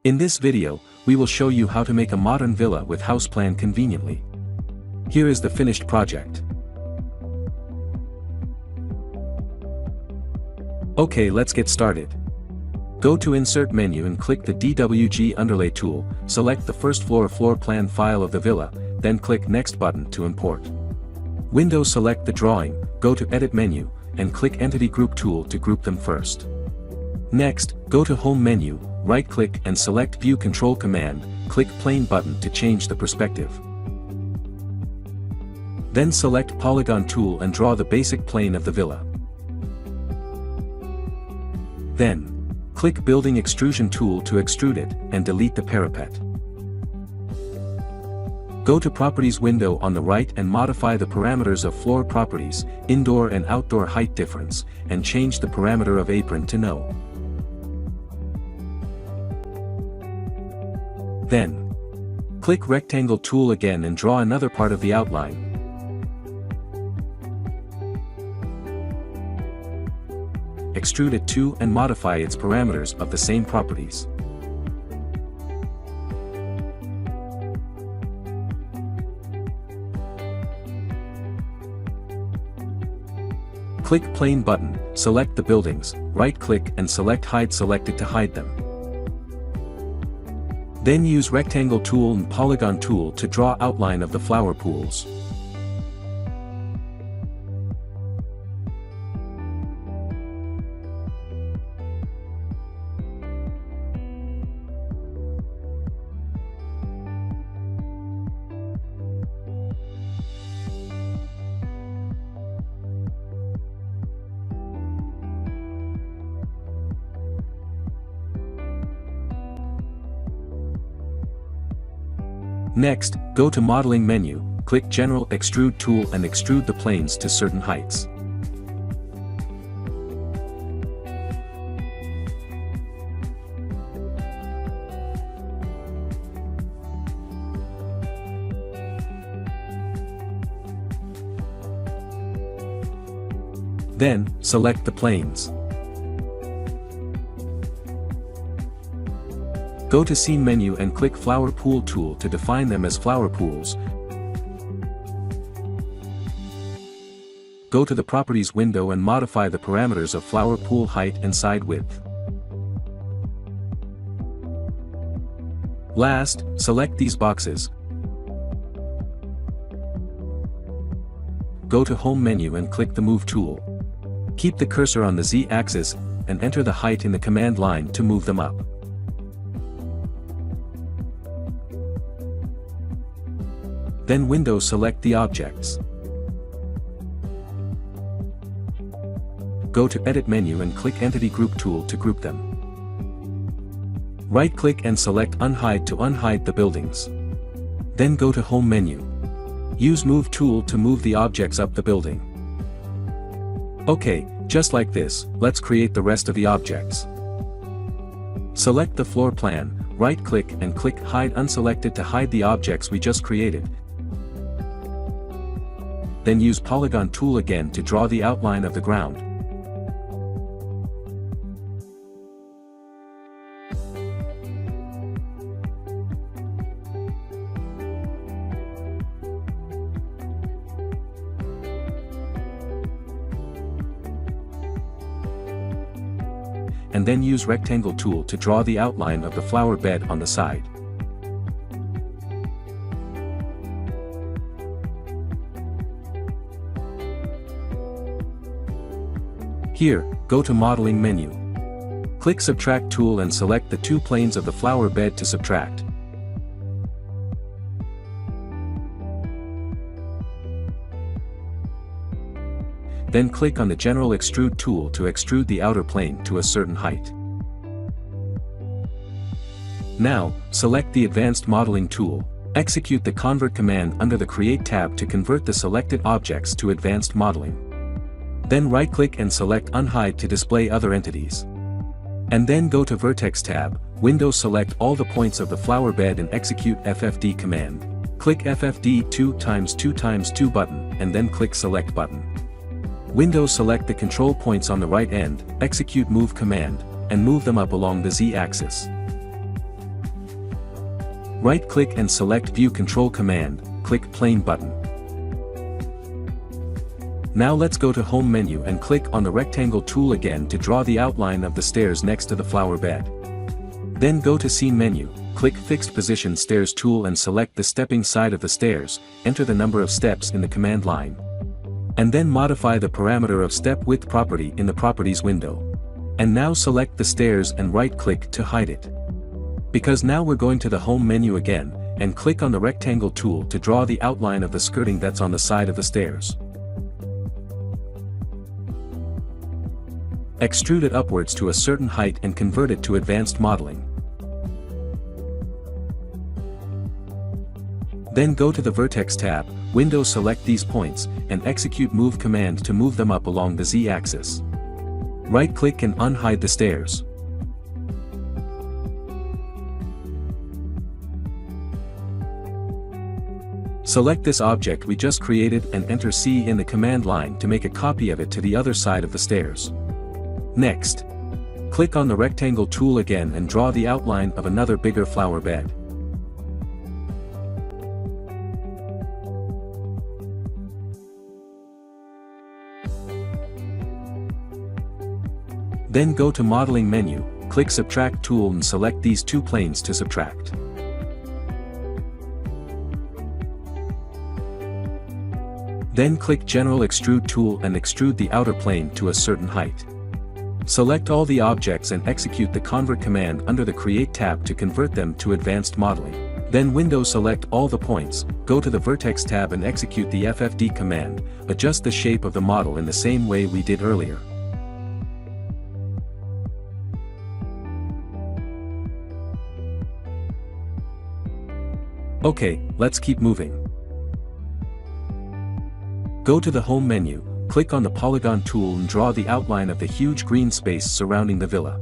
In this video, we will show you how to make a modern villa with Houseplan conveniently. Here is the finished project. Okay, let's get started. Go to Insert menu and click the DWG Underlay tool, select the first floor plan file of the villa, then click Next button to import. Windows select the drawing, go to Edit menu, and click Entity Group tool to group them first. Next, go to Home menu, right-click and select View Control Command, click Plane button to change the perspective. Then select Polygon tool and draw the basic plane of the villa. Then, click Building Extrusion tool to extrude it, and delete the parapet. Go to Properties window on the right and modify the parameters of floor properties, indoor and outdoor height difference, and change the parameter of apron to no. Then, click Rectangle tool again and draw another part of the outline. Extrude it to and modify its parameters of the same properties. Click Plane button, select the buildings, right-click and select Hide selected to hide them. Then use Rectangle tool and Polygon tool to draw outline of the flower pools. Next, go to Modeling menu, click General Extrude tool and extrude the planes to certain heights. Then, select the planes. Go to Scene menu and click Flower Pool tool to define them as flower pools. Go to the Properties window and modify the parameters of flower pool height and side width. Last, select these boxes. Go to Home menu and click the Move tool. Keep the cursor on the Z-axis, and enter the height in the command line to move them up. Then Windows select the objects. Go to Edit menu and click Entity Group tool to group them. Right-click and select Unhide to unhide the buildings. Then go to Home menu. Use Move tool to move the objects up the building. Okay, just like this, let's create the rest of the objects. Select the floor plan, right-click and click Hide Unselected to hide the objects we just created. Then use Polygon tool again to draw the outline of the ground. And then use Rectangle tool to draw the outline of the flower bed on the side. Here, go to Modeling menu. Click Subtract tool and select the two planes of the flower bed to subtract. Then click on the General Extrude tool to extrude the outer plane to a certain height. Now, select the Advanced Modeling tool. Execute the Convert command under the Create tab to convert the selected objects to Advanced Modeling. Then right-click and select Unhide to display other entities. And then go to Vertex tab, Windows select all the points of the flower bed and execute FFD command. Click FFD 2x2x2 button, and then click Select button. Windows select the control points on the right end, execute Move command, and move them up along the Z-axis. Right-click and select View Control Command, click Plane button. Now let's go to Home menu and click on the rectangle tool again to draw the outline of the stairs next to the flower bed. Then go to Scene menu, click Fixed Position Stairs tool and select the stepping side of the stairs, enter the number of steps in the command line. And then modify the parameter of step width property in the Properties window. And now select the stairs and right-click to hide it. Because now we're going to the Home menu again, and click on the rectangle tool to draw the outline of the skirting that's on the side of the stairs. Extrude it upwards to a certain height and convert it to advanced modeling. Then go to the Vertex tab, Window select these points, and execute Move command to move them up along the Z-axis. Right-click and unhide the stairs. Select this object we just created and enter C in the command line to make a copy of it to the other side of the stairs. Next, click on the rectangle tool again and draw the outline of another bigger flower bed. Then go to Modeling menu, click Subtract tool and select these two planes to subtract. Then click General Extrude tool and extrude the outer plane to a certain height. Select all the objects and execute the Convert command under the Create tab to convert them to advanced modeling. Then Window select all the points, go to the Vertex tab and execute the FFD command, adjust the shape of the model in the same way we did earlier. Okay, let's keep moving. Go to the Home menu, click on the Polygon tool and draw the outline of the huge green space surrounding the villa.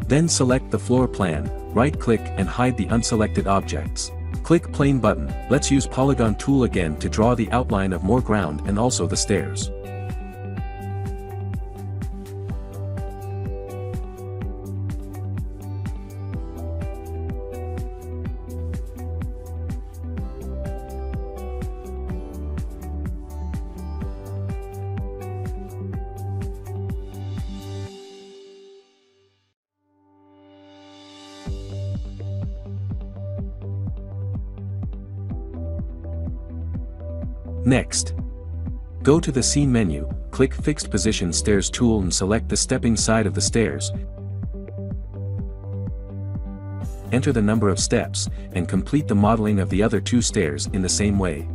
Then select the floor plan, right-click and hide the unselected objects. Click Plane button, let's use Polygon tool again to draw the outline of more ground and also the stairs. Next, go to the Scene menu, click Fixed Position Stairs tool and select the stepping side of the stairs. Enter the number of steps, and complete the modeling of the other two stairs in the same way.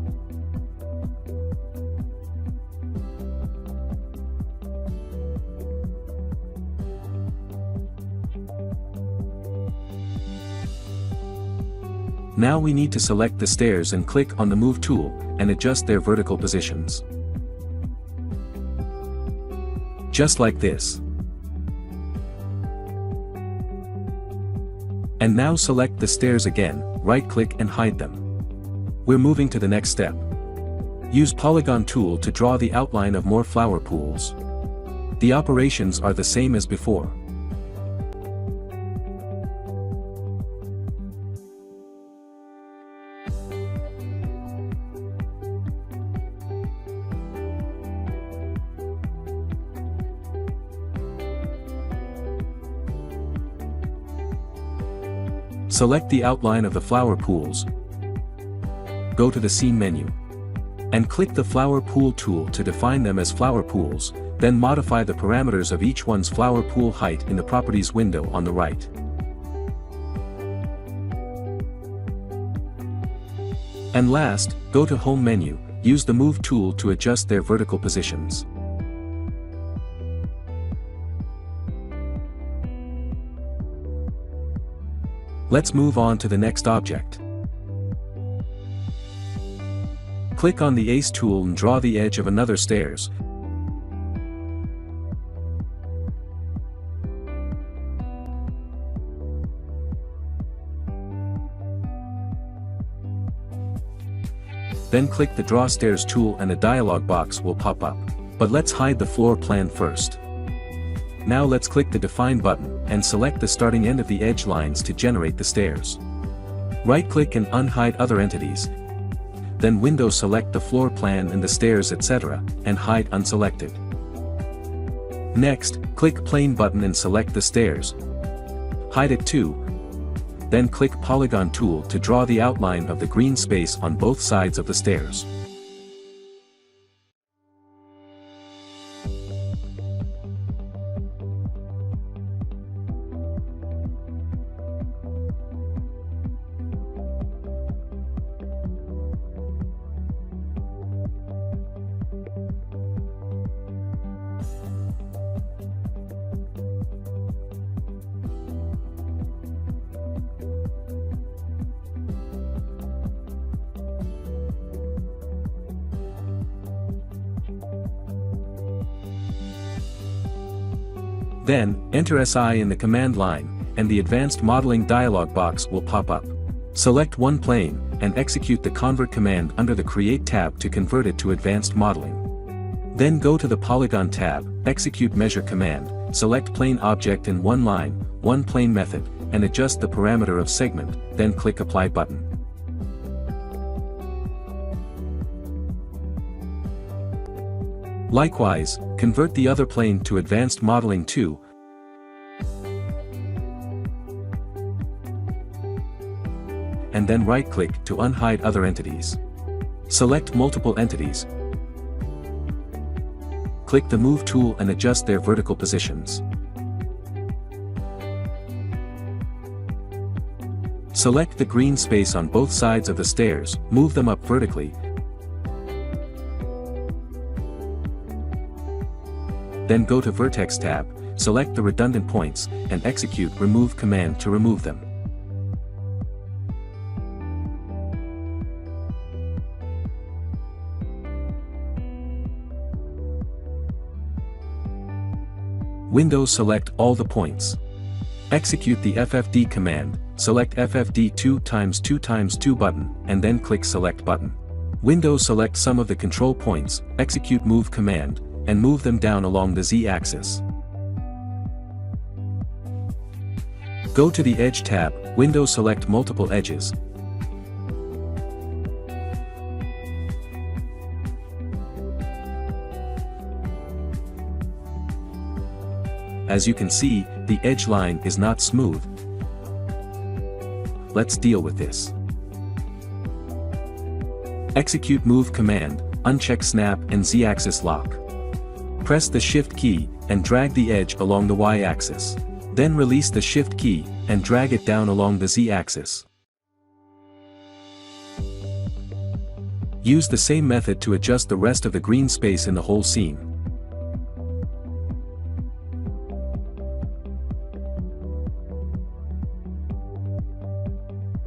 Now we need to select the stairs and click on the Move tool, and adjust their vertical positions. Just like this. And now select the stairs again, right-click and hide them. We're moving to the next step. Use Polygon tool to draw the outline of more flower pools. The operations are the same as before. Select the outline of the flower pools. Go to the Scene menu. And click the Flower Pool tool to define them as flower pools, then modify the parameters of each one's flower pool height in the Properties window on the right. And last, go to Home menu, use the Move tool to adjust their vertical positions. Let's move on to the next object. Click on the Ace tool and draw the edge of another stairs. Then click the Draw Stairs tool and a dialog box will pop up. But let's hide the floor plan first. Now let's click the Define button and select the starting end of the edge lines to generate the stairs. Right-click and unhide other entities. Then Window select the floor plan and the stairs etc. and hide unselected. Next, click Plane button and select the stairs. Hide it too. Then click Polygon tool to draw the outline of the green space on both sides of the stairs. Then, enter SI in the command line, and the Advanced Modeling dialog box will pop up. Select one plane, and execute the Convert command under the Create tab to convert it to Advanced Modeling. Then go to the Polygon tab, execute Measure command, select Plane Object in one line, one plane method, and adjust the parameter of segment, then click Apply button. Likewise, convert the other plane to Advanced Modeling too. And then right-click to unhide other entities. Select multiple entities. Click the Move tool and adjust their vertical positions. Select the green space on both sides of the stairs, move them up vertically. Then go to Vertex tab, select the redundant points, and execute Remove command to remove them. Windows select all the points. Execute the FFD command, select FFD 2x2x2 button, and then click Select button. Windows select some of the control points, execute Move command, and move them down along the Z-axis. Go to the Edge tab, Windows select multiple edges. As you can see, the edge line is not smooth. Let's deal with this. Execute Move command, uncheck Snap and Z-axis lock. Press the Shift key, and drag the edge along the Y-axis. Then release the Shift key, and drag it down along the Z-axis. Use the same method to adjust the rest of the green space in the whole scene.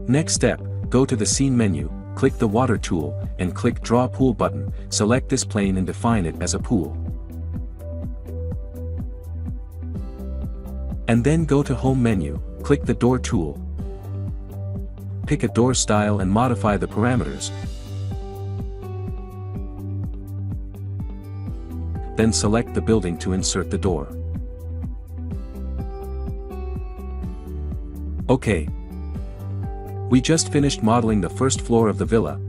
Next step, go to the Scene menu, click the Water tool, and click Draw Pool button, select this plane and define it as a pool. And then go to Home menu, click the Door tool. Pick a door style and modify the parameters. Then select the building to insert the door. Okay. We just finished modeling the first floor of the villa.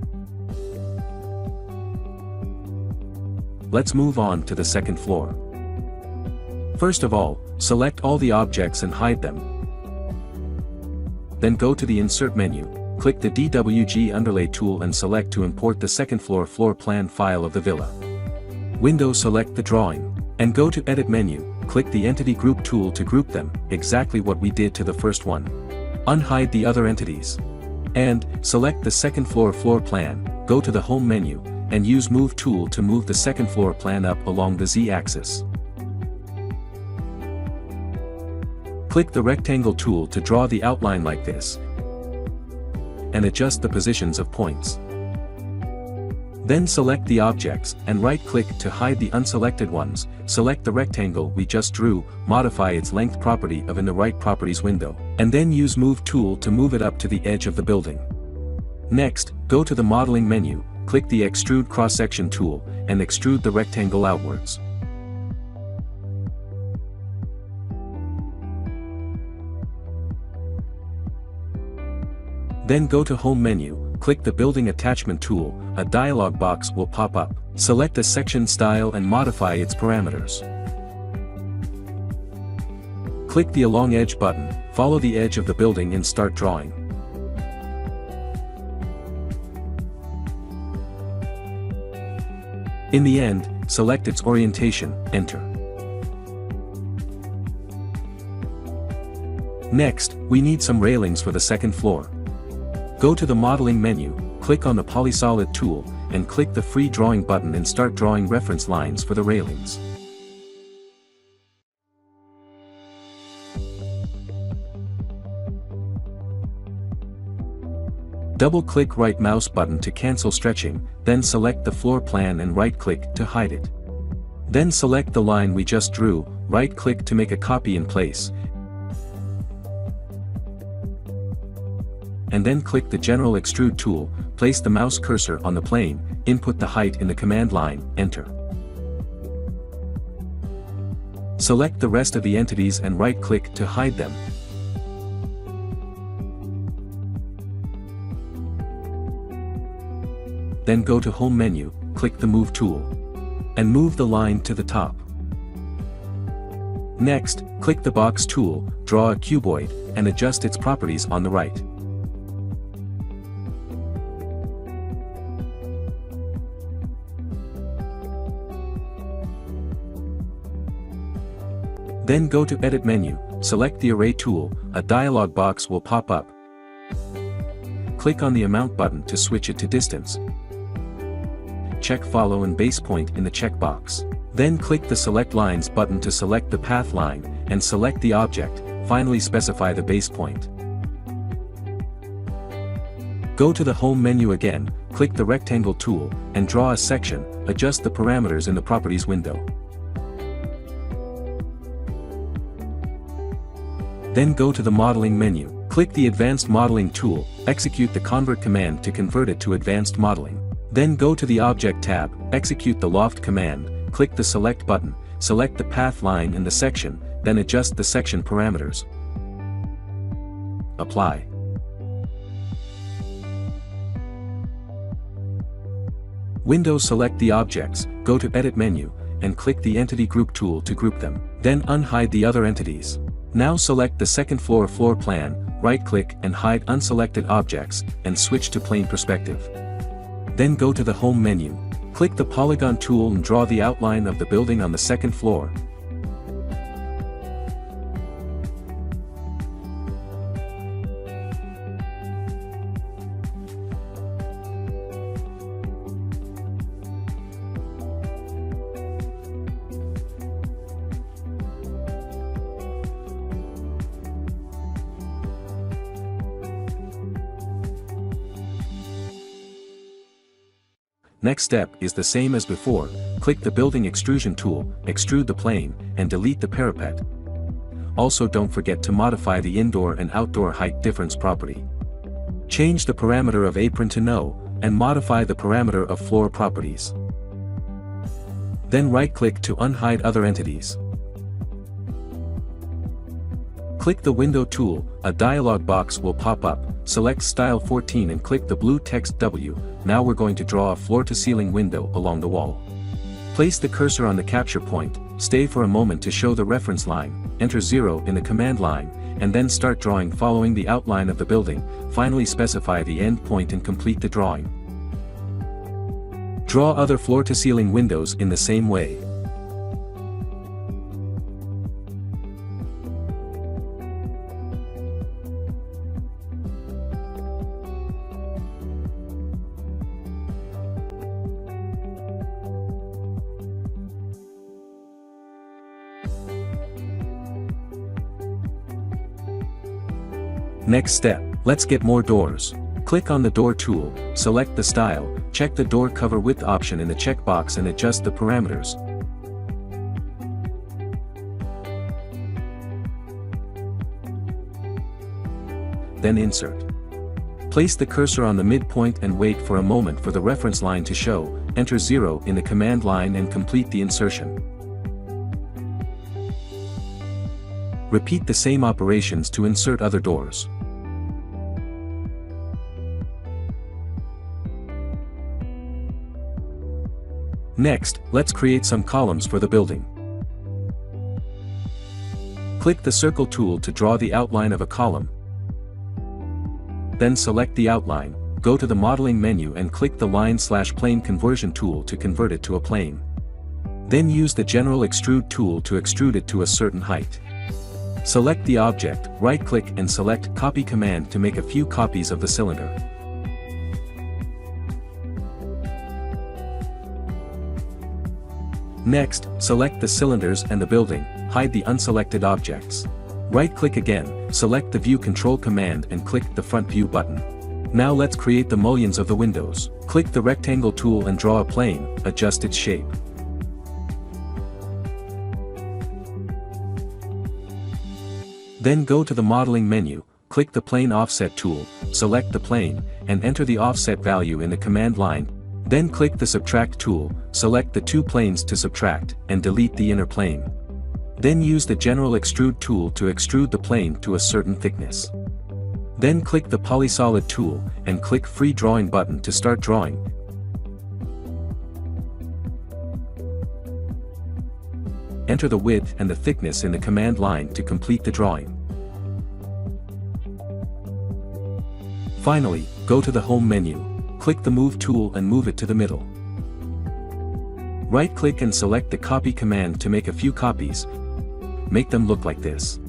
Let's move on to the second floor. First of all, select all the objects and hide them. Then go to the Insert menu, click the DWG Underlay tool and select to import the second floor floor plan file of the villa. Windows select the drawing, and go to Edit menu, click the Entity Group tool to group them, exactly what we did to the first one. Unhide the other entities. And, select the second floor floor plan, go to the Home menu, and use Move tool to move the second floor plan up along the Z-axis. Click the Rectangle tool to draw the outline like this, and adjust the positions of points. Then select the objects, and right-click to hide the unselected ones, select the rectangle we just drew, modify its length property of in the Right Properties window, and then use Move tool to move it up to the edge of the building. Next, go to the Modeling menu, click the Extrude Cross-Section tool, and extrude the rectangle outwards. Then go to Home menu, click the Building Attachment tool, a dialog box will pop up. Select the section style and modify its parameters. Click the Along Edge button, follow the edge of the building and start drawing. In the end, select its orientation, enter. Next, we need some railings for the second floor. Go to the Modeling menu, click on the Polysolid tool, and click the Free Drawing button and start drawing reference lines for the railings. Double-click right mouse button to cancel stretching, then select the floor plan and right-click to hide it. Then select the line we just drew, right-click to make a copy in place, and then click the General Extrude tool, place the mouse cursor on the plane, input the height in the command line, enter. Select the rest of the entities and right-click to hide them. Then go to Home menu, click the Move tool, and move the line to the top. Next, click the Box tool, draw a cuboid, and adjust its properties on the right. Then go to Edit menu, select the Array tool, a dialog box will pop up. Click on the Amount button to switch it to distance. Check Follow and Base Point in the checkbox. Then click the Select Lines button to select the path line, and select the object, finally specify the base point. Go to the Home menu again, click the Rectangle tool, and draw a section, adjust the parameters in the Properties window. Then go to the Modeling menu, click the Advanced Modeling tool, execute the Convert command to convert it to Advanced Modeling. Then go to the Object tab, execute the Loft command, click the Select button, select the path line in the section, then adjust the section parameters. Apply. Windows select the objects, go to Edit menu, and click the Entity Group tool to group them. Then unhide the other entities. Now select the second floor floor plan, right-click and hide unselected objects, and switch to Plane Perspective. Then go to the Home menu, click the Polygon tool and draw the outline of the building on the second floor. Next step is the same as before, click the Building Extrusion tool, extrude the plane, and delete the parapet. Also don't forget to modify the indoor and outdoor height difference property. Change the parameter of apron to no, and modify the parameter of floor properties. Then right-click to unhide other entities. Click the Window tool, a dialog box will pop up, select Style 14 and click the blue text W. Now we're going to draw a floor-to-ceiling window along the wall. Place the cursor on the capture point, stay for a moment to show the reference line, enter 0 in the command line, and then start drawing following the outline of the building, finally specify the end point and complete the drawing. Draw other floor-to-ceiling windows in the same way. Next step, let's get more doors. Click on the Door tool, select the style, check the door cover width option in the checkbox and adjust the parameters. Then insert. Place the cursor on the midpoint and wait for a moment for the reference line to show. Enter 0 in the command line and complete the insertion. Repeat the same operations to insert other doors. Next, let's create some columns for the building. Click the circle tool to draw the outline of a column. Then select the outline, go to the modeling menu and click the line/plane conversion tool to convert it to a plane. Then use the general extrude tool to extrude it to a certain height. Select the object, right-click and select Copy command to make a few copies of the cylinder. Next, select the cylinders and the building, hide the unselected objects. Right-click again, select the View Control command and click the Front View button. Now let's create the mullions of the windows. Click the Rectangle tool and draw a plane, adjust its shape. Then go to the Modeling menu, click the Plane Offset tool, select the plane, and enter the offset value in the command line. Then click the Subtract tool, select the two planes to subtract, and delete the inner plane. Then use the General Extrude tool to extrude the plane to a certain thickness. Then click the Polysolid tool, and click Free Drawing button to start drawing. Enter the width and the thickness in the command line to complete the drawing. Finally, go to the Home menu. Click the Move tool and move it to the middle. Right-click and select the Copy command to make a few copies. Make them look like this.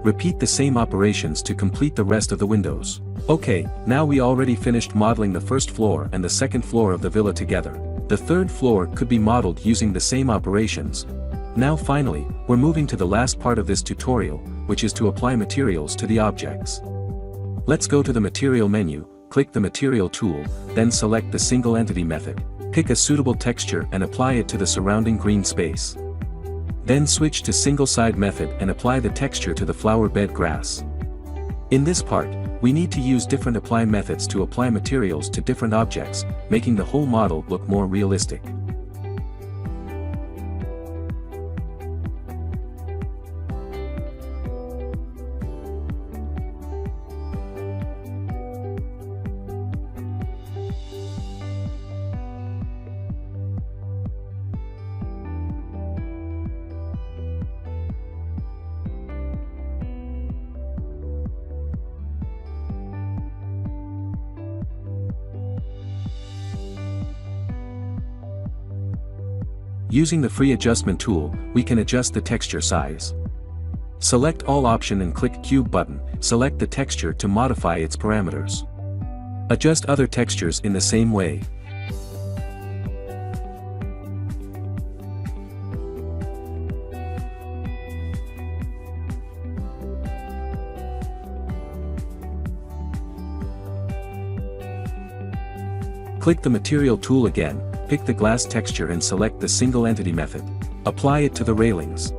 Repeat the same operations to complete the rest of the windows. Okay, now we already finished modeling the first floor and the second floor of the villa together. The third floor could be modeled using the same operations. Now finally, we're moving to the last part of this tutorial, which is to apply materials to the objects. Let's go to the Material menu. Click the Material tool, then select the Single Entity method. Pick a suitable texture and apply it to the surrounding green space. Then switch to Single Side method and apply the texture to the flower bed grass. In this part, we need to use different apply methods to apply materials to different objects, making the whole model look more realistic. Using the Free Adjustment tool, we can adjust the texture size. Select All option and click Cube button, select the texture to modify its parameters. Adjust other textures in the same way. Click the Material tool again, pick the glass texture and select the Single Entity method. Apply it to the railings.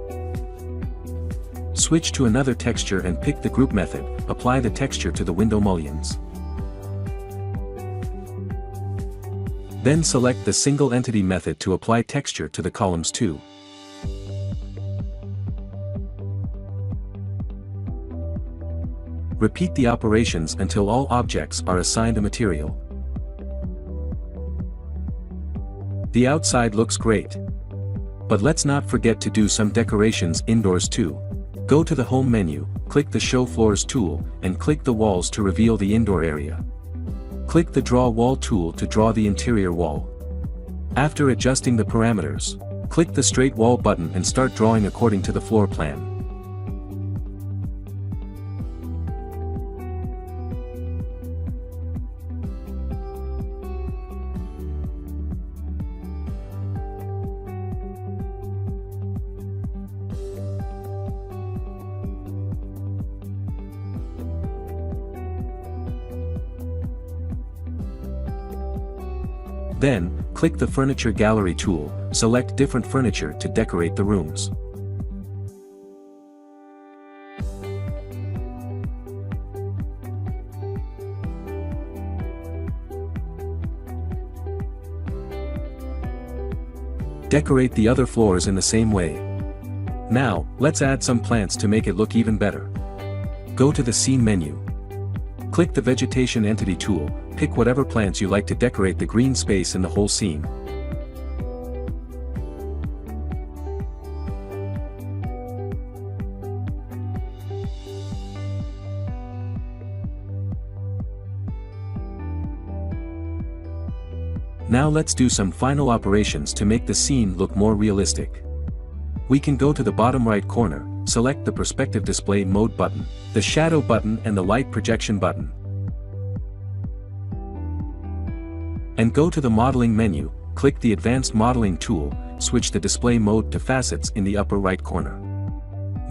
Switch to another texture and pick the Group method, apply the texture to the window mullions. Then select the Single Entity method to apply texture to the columns too. Repeat the operations until all objects are assigned a material. The outside looks great. But let's not forget to do some decorations indoors too. Go to the Home menu, click the Show Floors tool, and click the walls to reveal the indoor area. Click the Draw Wall tool to draw the interior wall. After adjusting the parameters, click the Straight Wall button and start drawing according to the floor plan. Then, click the Furniture Gallery tool, select different furniture to decorate the rooms. Decorate the other floors in the same way. Now, let's add some plants to make it look even better. Go to the Scene menu. Click the Vegetation Entity tool, pick whatever plants you like to decorate the green space in the whole scene. Now let's do some final operations to make the scene look more realistic. We can go to the bottom right corner, select the Perspective Display Mode button, the Shadow button and the Light Projection button. And go to the Modeling menu, click the Advanced Modeling tool, switch the display mode to Facets in the upper right corner.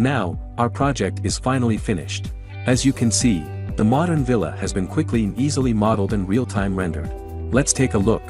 Now, our project is finally finished. As you can see, the modern villa has been quickly and easily modeled and real-time rendered. Let's take a look.